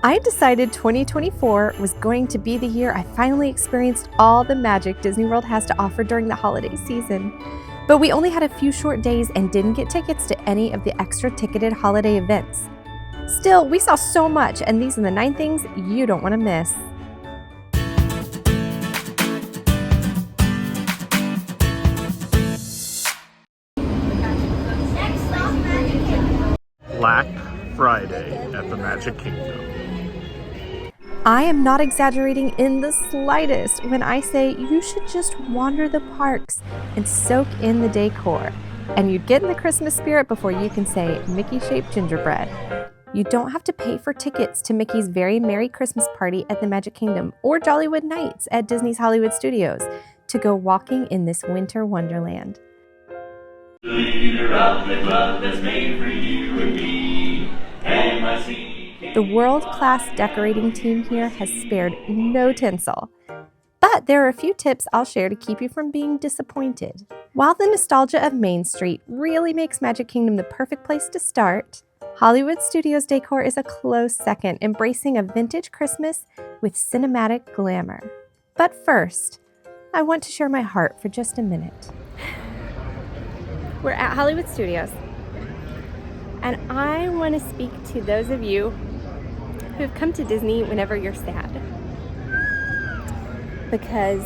I decided 2024 was going to be the year I finally experienced all the magic Disney World has to offer during the holiday season. But we only had a few short days and didn't get tickets to any of the extra ticketed holiday events. Still, we saw so much, and these are the 9 things you don't want to miss. Black Friday at the Magic Kingdom. I am not exaggerating in the slightest when I say you should just wander the parks and soak in the decor, and you'd get in the Christmas spirit before you can say Mickey-shaped gingerbread. You don't have to pay for tickets to Mickey's Very Merry Christmas Party at the Magic Kingdom or Jollywood Nights at Disney's Hollywood Studios to go walking in this winter wonderland. Leader of the club that's made for you and me. The world-class decorating team here has spared no tinsel. But there are a few tips I'll share to keep you from being disappointed. While the nostalgia of Main Street really makes Magic Kingdom the perfect place to start, Hollywood Studios Decor is a close second, embracing a vintage Christmas with cinematic glamour. But first, I want to share my heart for just a minute. We're at Hollywood Studios, and I want to speak to those of you who've come to Disney whenever you're sad. Because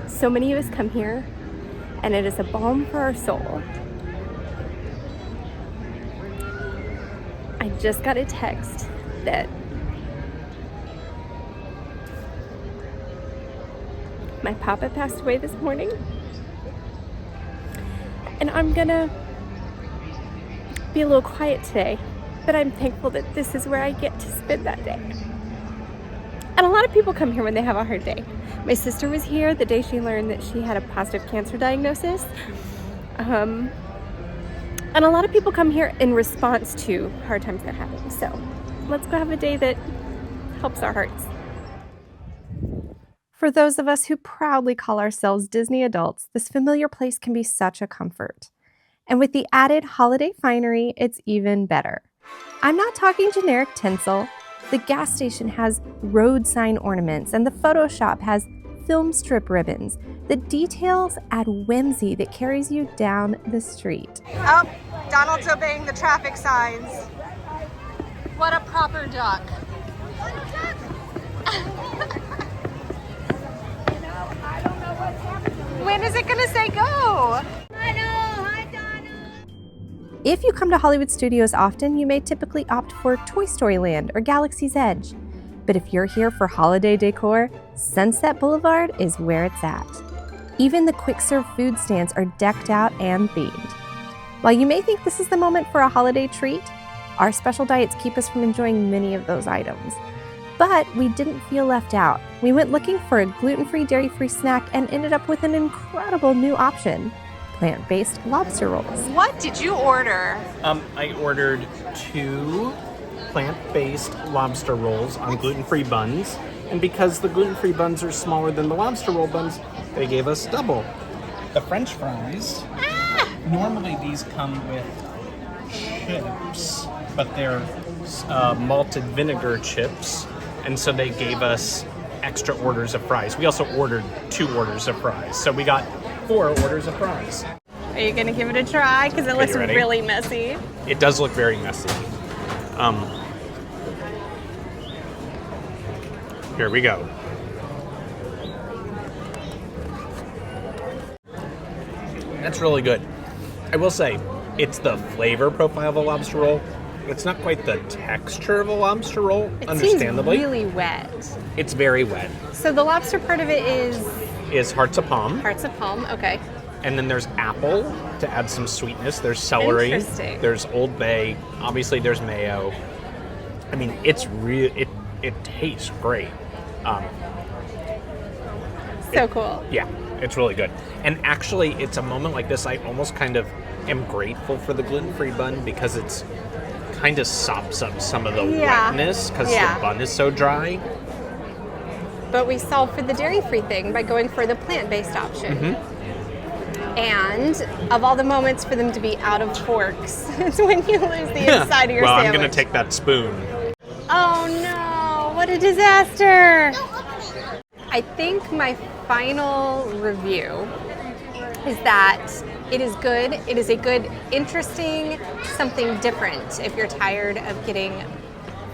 so many of us come here, and it is a balm for our soul. I just got a text that my papa passed away this morning. And I'm gonna be a little quiet today, but I'm thankful that this is where I get to spend that day. And a lot of people come here when they have a hard day. My sister was here the day she learned that she had a positive cancer diagnosis. And a lot of people come here in response to hard times they're having. So let's go have a day that helps our hearts. For those of us who proudly call ourselves Disney adults, this familiar place can be such a comfort. And with the added holiday finery, it's even better. I'm not talking generic tinsel. The gas station has road sign ornaments, and the photo shop has film strip ribbons. The details add whimsy that carries you down the street. Oh, Donald's obeying the traffic signs. What a proper duck. When is it gonna say go? If you come to Hollywood Studios often, you may typically opt for Toy Story Land or Galaxy's Edge. But if you're here for holiday decor, Sunset Boulevard is where it's at. Even the quick-serve food stands are decked out and themed. While you may think this is the moment for a holiday treat, our special diets keep us from enjoying many of those items. But we didn't feel left out. We went looking for a gluten-free, dairy-free snack and ended up with an incredible new option: plant-based lobster rolls. What did you order? I ordered 2 plant-based lobster rolls on gluten-free buns. And because the gluten-free buns are smaller than the lobster roll buns, they gave us double. The French fries, normally these come with chips, but they're malted vinegar chips. And so they gave us extra orders of fries. We also ordered 2 orders of fries. So we got 4 orders of fries. Are you gonna give it a try? Because it looks really messy. It does look very messy. Here we go. That's really good. I will say, it's the flavor profile of a lobster roll. It's not quite the texture of a lobster roll, understandably. It seems really wet. It's very wet. So the lobster part of it is Hearts of Palm. hearts of palm, okay. And then there's apple to add some sweetness. There's celery. Interesting. There's Old Bay. Obviously, there's mayo. I mean, it's real. It tastes great. So cool. Yeah, it's really good. And actually, it's a moment like this, I almost kind of am grateful for the gluten-free bun because it's kind of sops up some of the wetness because the bun is so dry. But we solved for the dairy-free thing by going for the plant-based option. Mm-hmm. And of all the moments for them to be out of forks, it's when you lose the inside of your well, sandwich. I'm going to take that spoon. Oh no! what a disaster. I think my final review is that it is good. It is a good, interesting, something different if you're tired of getting,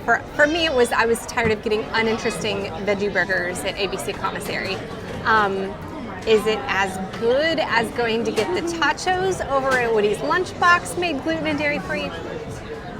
for me it was, I was tired of getting uninteresting veggie burgers at ABC Commissary. Is it as good as going to get the tachos over at Woody's Lunchbox made gluten and dairy free?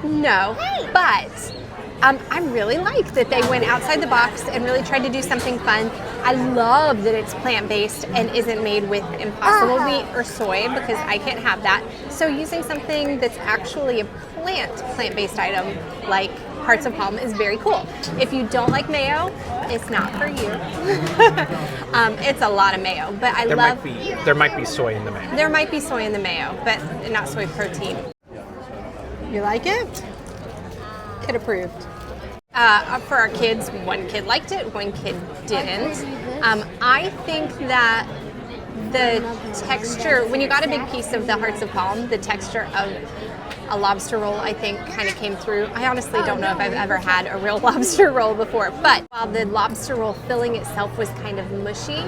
No, but I really like that they went outside the box and really tried to do something fun. I love that it's plant-based and isn't made with impossible wheat or soy because I can't have that. So using something that's actually a plant-based item like Hearts of Palm is very cool. If you don't like mayo, it's not for you. It's a lot of mayo, but there might be soy in the mayo. There might be soy in the mayo, but not soy protein. You like it? Kid approved. For our kids, one kid liked it, one kid didn't. I think that the texture, when you got a big piece of the Hearts of Palm, the texture of a lobster roll, I think, kind of came through. I honestly don't know if I've ever had a real lobster roll before, but while the lobster roll filling itself was kind of mushy,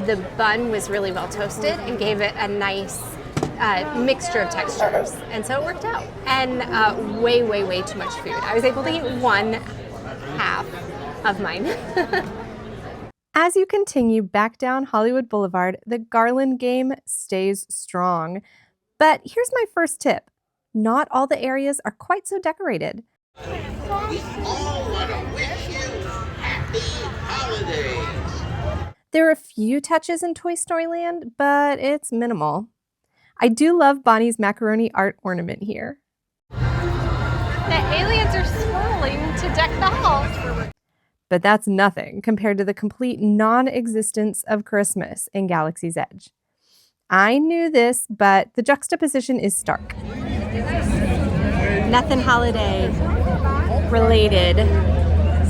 the bun was really well toasted and gave it a nice mixture of textures, and so it worked out. And way, way, way too much food. I was able to eat one half of mine. As you continue back down Hollywood Boulevard, the garland game stays strong. But here's my first tip. Not all the areas are quite so decorated. We all want to wish you happy holidays. There are a few touches in Toy Story Land, but it's minimal. I do love Bonnie's macaroni art ornament here. The aliens are swirling to deck the halls. But that's nothing compared to the complete non-existence of Christmas in Galaxy's Edge. I knew this, but the juxtaposition is stark. Nothing holiday related,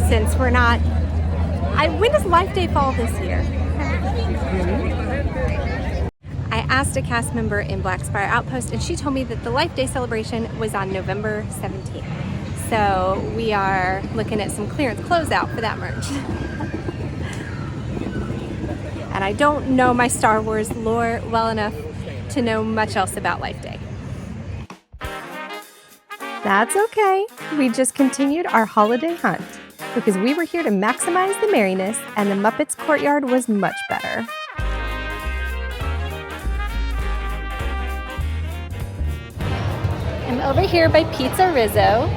since we're not. When does Life Day fall this year? I asked a cast member in Black Spire Outpost, and she told me that the Life Day celebration was on November 17th. So we are looking at some clearance closeout for that merch. And I don't know my Star Wars lore well enough to know much else about Life Day. That's okay. We just continued our holiday hunt because we were here to maximize the merriness, and the Muppets courtyard was much better. I'm over here by Pizza Rizzo,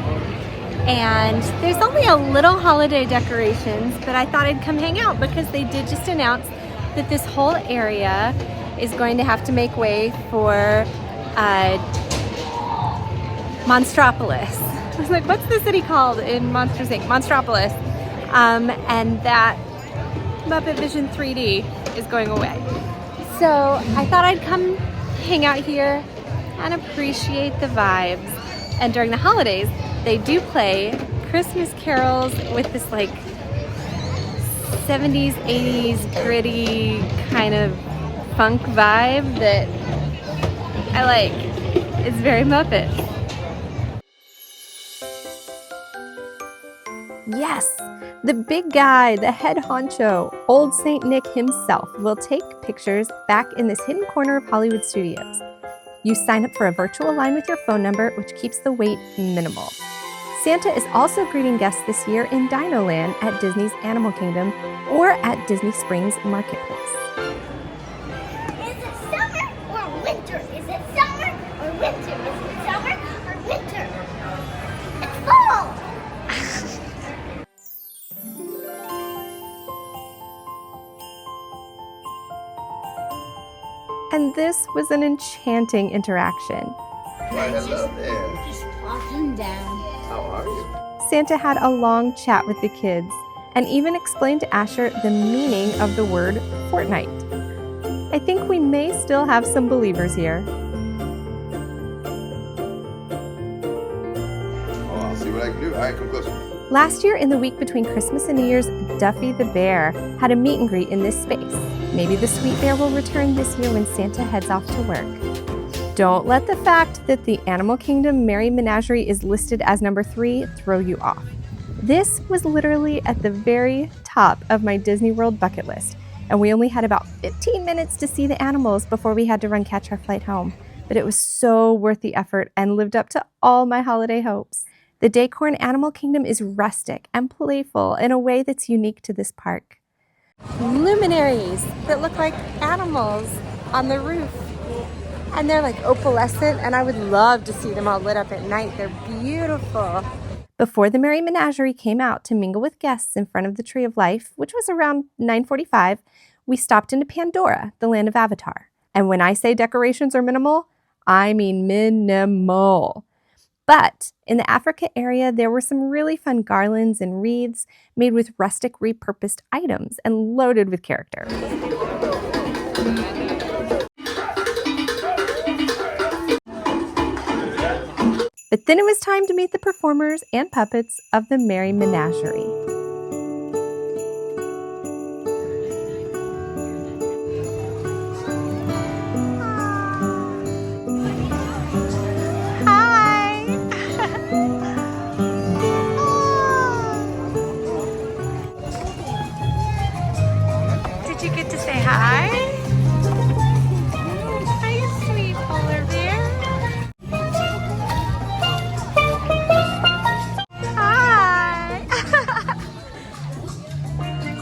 and there's only a little holiday decorations, but I thought I'd come hang out because they did just announce that this whole area is going to have to make way for Monstropolis. I was like, what's the city called in Monsters Inc? Monstropolis. And that Muppet Vision 3D is going away. So I thought I'd come hang out here and appreciate the vibes. And during the holidays, they do play Christmas carols with this like 70s, 80s gritty kind of funk vibe that I like. It's very Muppet. Yes, the big guy, the head honcho, old Saint Nick himself, will take pictures back in this hidden corner of Hollywood Studios. You sign up for a virtual line with your phone number, which keeps the wait minimal. Santa is also greeting guests this year in Dino Land at Disney's Animal Kingdom or at Disney Springs Marketplace. Is it summer or winter? Is it summer or winter? Is it summer or winter? It's fall! And this was an enchanting interaction. Why, hello there. Just walking down. How are you? Santa had a long chat with the kids and even explained to Asher the meaning of the word fortnight. I think we may still have some believers here. Oh, I'll see what I can do. All right, come closer. Last year, in the week between Christmas and New Year's, Duffy the Bear had a meet and greet in this space. Maybe the sweet bear will return this year when Santa heads off to work. Don't let the fact that the Animal Kingdom Merry Menagerie is listed as number 3 throw you off. This was literally at the very top of my Disney World bucket list, and we only had about 15 minutes to see the animals before we had to run catch our flight home. But it was so worth the effort and lived up to all my holiday hopes. The Decor and Animal Kingdom is rustic and playful in a way that's unique to this park. Luminaries that look like animals on the roof. And they're like opalescent, and I would love to see them all lit up at night. They're beautiful. Before the Merry Menagerie came out to mingle with guests in front of the Tree of Life, which was around 9:45, we stopped into Pandora, the land of Avatar. And when I say decorations are minimal, I mean minimal. But in the Africa area, there were some really fun garlands and wreaths made with rustic repurposed items and loaded with character. But then it was time to meet the performers and puppets of the Merry Menagerie. Hi! Did you get to say hi? Hi, sweet polar bear. Hi!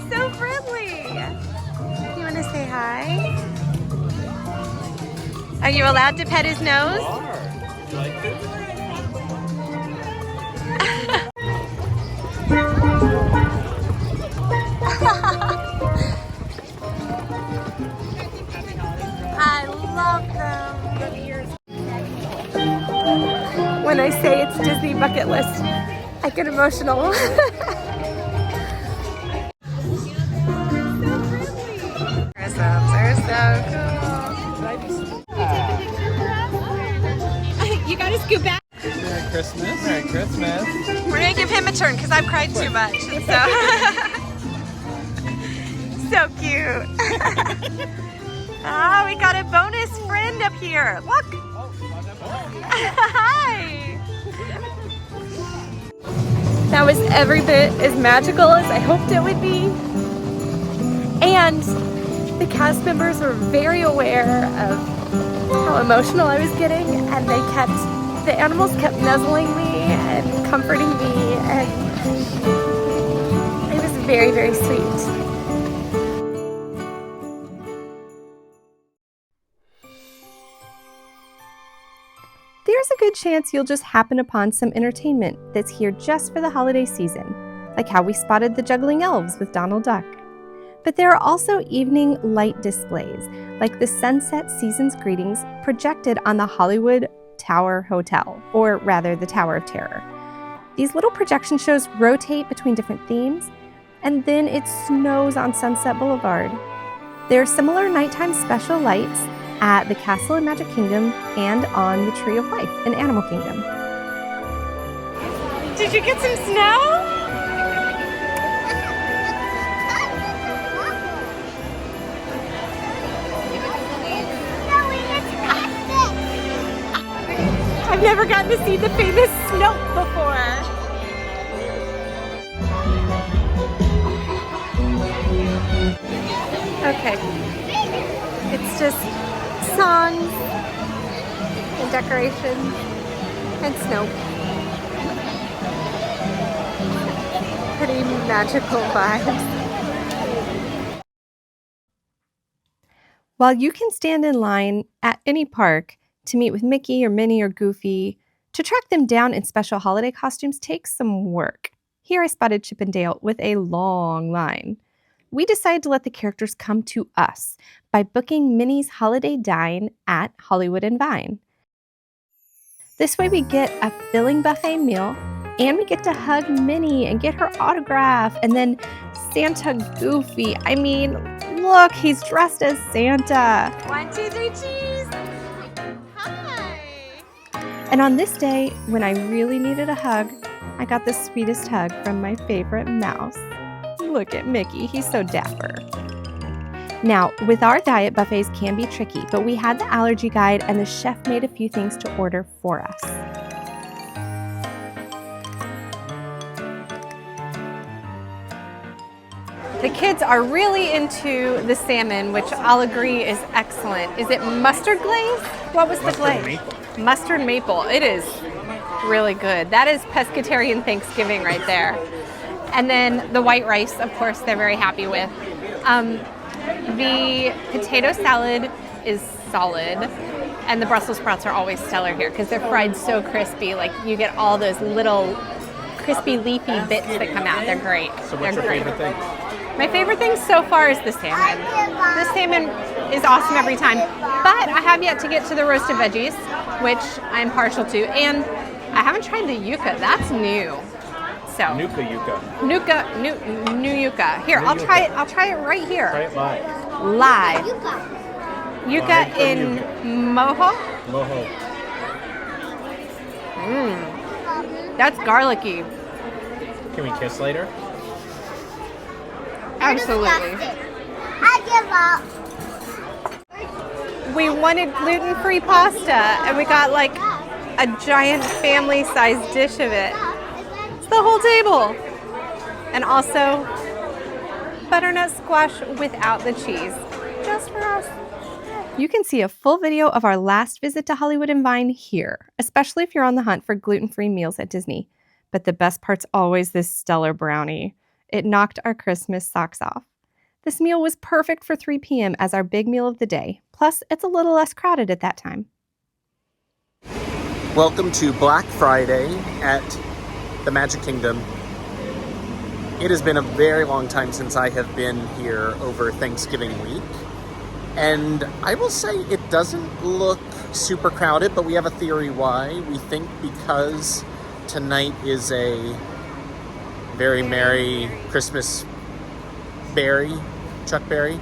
So friendly. You want to say hi? Are you allowed to pet his nose? I love them. When I say it's Disney bucket list, I get emotional. Christmas are so cool. You gotta scoot back. Merry Christmas. Merry Christmas. We're gonna give him a turn because I've cried too much. So cute. Ah, we got a bonus friend up here. Look. Hi. That was every bit as magical as I hoped it would be. And the cast members were very aware of how emotional I was getting, and the animals kept nuzzling me and comforting me, and it was very, very sweet. There's a good chance you'll just happen upon some entertainment that's here just for the holiday season, like how we spotted the juggling elves with Donald Duck. But there are also evening light displays, like the Sunset Seasons Greetings projected on the Hollywood Tower Hotel, or rather the Tower of Terror. These little projection shows rotate between different themes, and then it snows on Sunset Boulevard. There are similar nighttime special lights at the Castle in Magic Kingdom and on the Tree of Life in Animal Kingdom. Did you get some snow? I've never gotten to see the famous snow before. Okay, it's just songs and decorations and snow. Pretty magical vibes. While you can stand in line at any park to meet with Mickey or Minnie or Goofy, to track them down in special holiday costumes takes some work. Here I spotted Chip and Dale with a long line. We decided to let the characters come to us by booking Minnie's holiday dine at Hollywood and Vine. This way we get a filling buffet meal, and we get to hug Minnie and get her autograph, and then Santa Goofy. I mean, look, he's dressed as Santa. 1, 2, 3, cheese. Hi. And on this day, when I really needed a hug, I got the sweetest hug from my favorite mouse. Look at Mickey, he's so dapper. Now, with our diet, buffets can be tricky, but we had the allergy guide and the chef made a few things to order for us. The kids are really into the salmon, which I'll agree is excellent. Is it mustard glaze? What was the glaze? Maple. Mustard maple. It is really good. That is pescatarian Thanksgiving right there. And then the white rice, of course, they're very happy with. The potato salad is solid. And the Brussels sprouts are always stellar here because they're fried so crispy. Like you get all those little crispy leafy bits that come out. They're great. So what's your favorite thing? My favorite thing so far is the salmon. The salmon is awesome every time. But I have yet to get to the roasted veggies, which I'm partial to. And I haven't tried the yuca. That's new. So Nuka yuca. New yuca. Here, I'll try it. I'll try it right here. Try it live. Live. Yuca Live from in mojo. Mojo. That's garlicky. Can we kiss later? Absolutely. I give up. We wanted gluten-free pasta, and we got like a giant family-sized dish of it. It's the whole table. And also butternut squash without the cheese, just for us. You can see a full video of our last visit to Hollywood and Vine here, especially if you're on the hunt for gluten-free meals at Disney. But the best part's always this stellar brownie. It knocked our Christmas socks off. This meal was perfect for 3 p.m. as our big meal of the day. Plus, it's a little less crowded at that time. Welcome to Black Friday at the Magic Kingdom. It has been a very long time since I have been here over Thanksgiving week. And I will say it doesn't look super crowded, but we have a theory why. We think because tonight is a very merry Christmas Berry, Chuck Berry.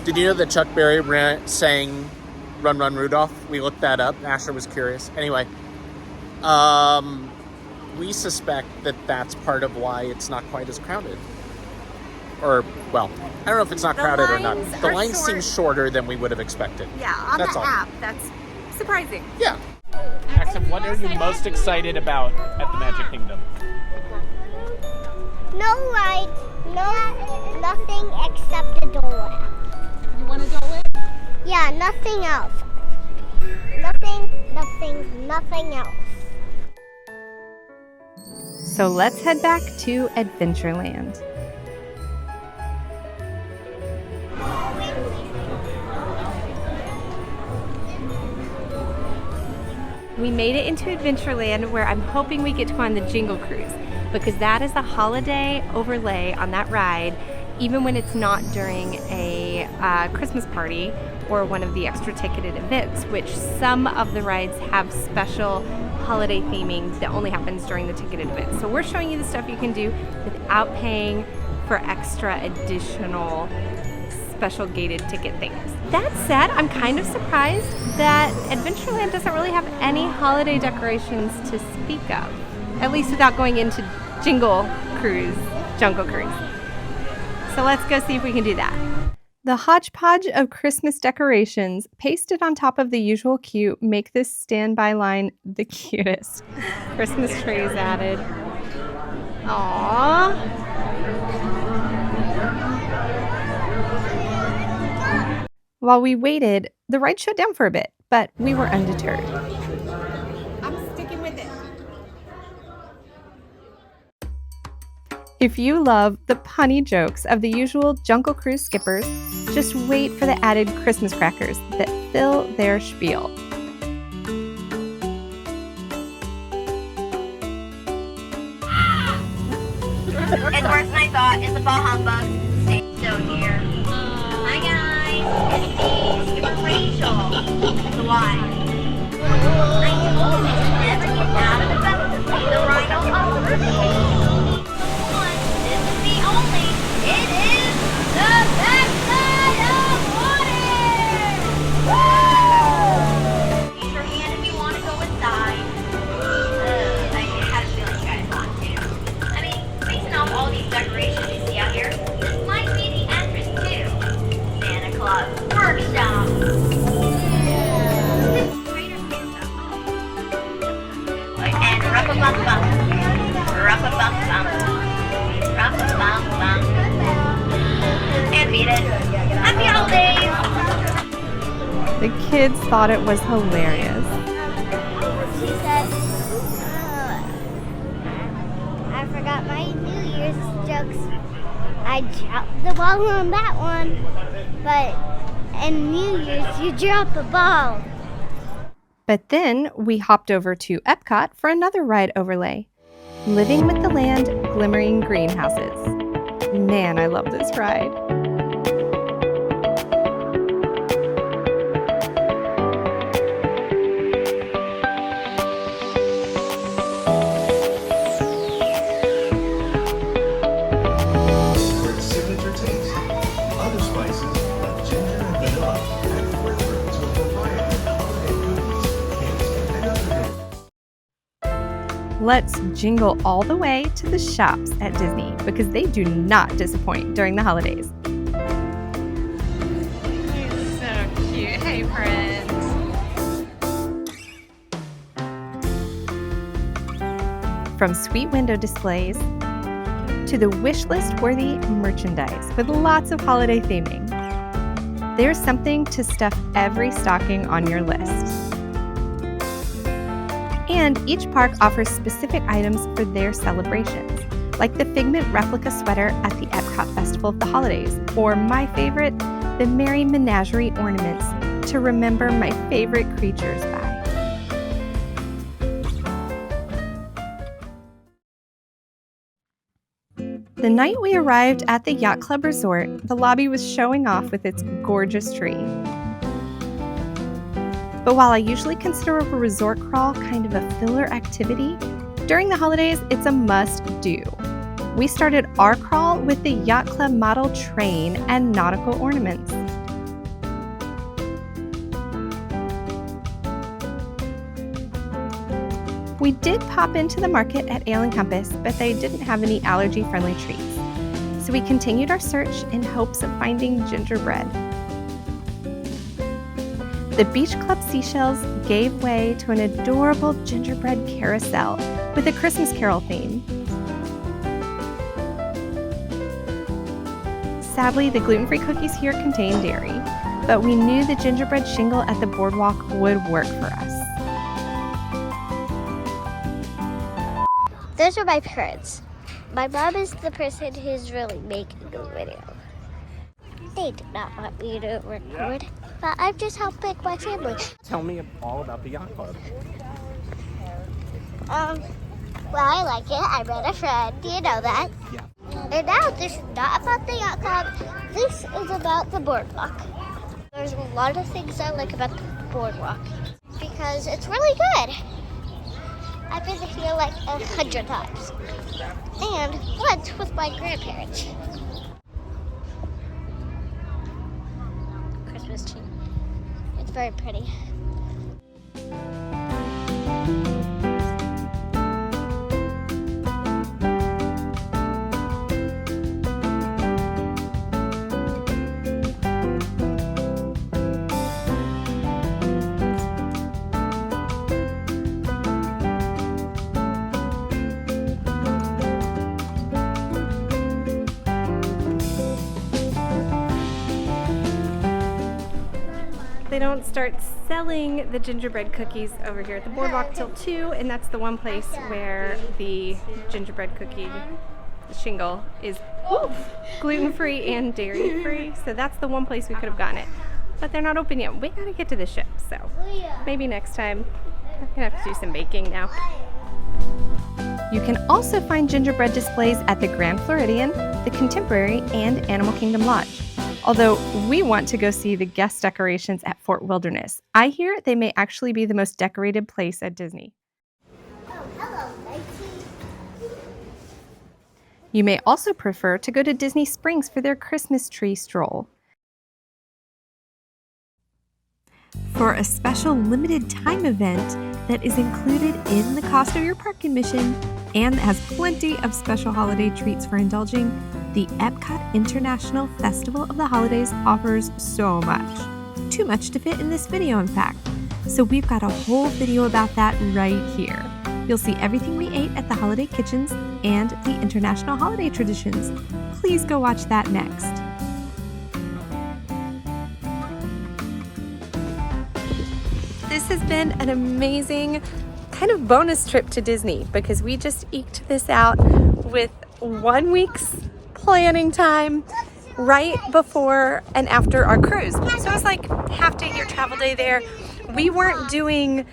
Did you know that Chuck Berry sang Run Run Rudolph? We looked that up. Asher was curious. Anyway, we suspect that that's part of why it's not quite as crowded. Or, well, I don't know if it's not crowded or not. The lines seem shorter than we would have expected. Yeah, on That's the all. app. That's surprising. Yeah. Axel, what are you most excited about at the Magic Kingdom? No ride, nothing except the Dole Whip. You want to Dole Whip? Yeah, nothing else. Nothing else. So let's head back to Adventureland. We made it into Adventureland, where I'm hoping we get to go on the Jingle cruise, because that is a holiday overlay on that ride, even when it's not during a Christmas party or one of the extra ticketed events, which some of the rides have special holiday theming that only happens during the ticketed events. So we're showing you the stuff you can do without paying for extra additional special gated ticket things. That said, I'm kind of surprised that Adventureland doesn't really have any holiday decorations to speak of, at least without going into Jungle Cruise. So let's go see if we can do that. The hodgepodge of Christmas decorations pasted on top of the usual queue make this standby line the cutest. Christmas trees added. Aww. While we waited, the ride shut down for a bit, but we were undeterred. I'm sticking with it. If you love the punny jokes of the usual Jungle Cruise skippers, just wait for the added Christmas crackers that fill their spiel. It's worse than I thought. It's a ball humbug. Stay still here. Hi guys. It's me, Skipper Rachel. So why? I told you to never get out of the boat to see the rhino over. This is the only. It is the backside of water. Woo! Use your hand if you want to go inside. I had a feeling you guys thought too. I mean, basing off all these decorations you see out here, this might be the entrance to Santa Claus Workshop. Trader Santa. And rub-a-bum-bum. Rub-a-bum-bum. Rub-a-bum-bum. beat it. Happy holidays! The kids thought it was hilarious. She said, I forgot my New Year's jokes. I dropped the ball on that one, but in New Year's you drop a ball. But then we hopped over to Epcot for another ride overlay. Living with the Land Glimmering Greenhouses. Man, I love this ride. For its signature taste, other spices like ginger and vanilla add flavor to a variety of holiday cookies, candy, and other goods. Let's jingle all the way to the shops at Disney because they do not disappoint during the holidays. He's so cute. Hey, Prince. From sweet window displays to the wish list worthy merchandise with lots of holiday theming. There's something to stuff every stocking on your list. And each park offers specific items for their celebrations, like the Figment replica sweater at the Epcot Festival of the Holidays, or my favorite, the Merry Menagerie ornaments to remember my favorite creatures by. The night we arrived at the Yacht Club Resort, the lobby was showing off with its gorgeous tree. But while I usually consider a resort crawl kind of a filler activity, during the holidays, it's a must-do. We started our crawl with the Yacht Club model train and nautical ornaments. We did pop into the market at Ale and Compass, but they didn't have any allergy-friendly treats. So we continued our search in hopes of finding gingerbread. The Beach Club seashells gave way to an adorable gingerbread carousel with a Christmas Carol theme. Sadly, the gluten-free cookies here contain dairy, but we knew the gingerbread shingle at the boardwalk would work for us. Those are my parents. My mom is the person who's really making the video. They did not want me to record, but I'm just helping my family. Tell me all about the Yacht Club. Well, I like it. I met a friend. Do you know that? Yeah. And now this is not about the Yacht Club. This is about the boardwalk. There's a lot of things I like about the boardwalk because it's really good. I've been here like 100 times. And once with my grandparents. Christmas tree. It's very pretty. They don't start selling the gingerbread cookies over here at the boardwalk till 2, and that's the one place where the gingerbread cookie shingle is gluten-free and dairy-free. So that's the one place we could have gotten it. But they're not open yet. We gotta get to the ship, so maybe next time. I'm gonna have to do some baking now. You can also find gingerbread displays at the Grand Floridian, the Contemporary, and Animal Kingdom Lodge. Although we want to go see the guest decorations at Fort Wilderness. I hear they may actually be the most decorated place at Disney. Oh, hello, matey. You may also prefer to go to Disney Springs for their Christmas tree stroll. For a special limited time event that is included in the cost of your park admission and has plenty of special holiday treats for indulging, the Epcot International Festival of the Holidays offers so much. Too much to fit in this video, in fact. So we've got a whole video about that right here. You'll see everything we ate at the holiday kitchens and the international holiday traditions. Please go watch that next. this has been an amazing kind of bonus trip to Disney because we just eked this out with 1 week's planning time right before and after our cruise. So it's like half day your travel day there. We weren't doing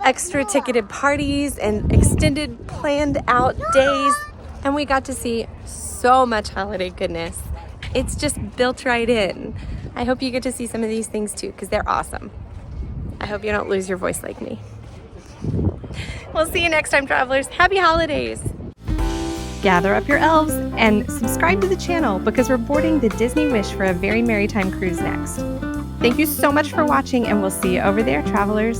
extra ticketed parties and extended planned out days, and we got to see so much holiday goodness. It's just built right in. I hope you get to see some of these things too because they're awesome. I hope you don't lose your voice like me. We'll see you next time, travelers. Happy holidays! Gather up your elves and subscribe to the channel because we're boarding the Disney Wish for a very merry time cruise next. Thank you so much for watching, and we'll see you over there, travelers.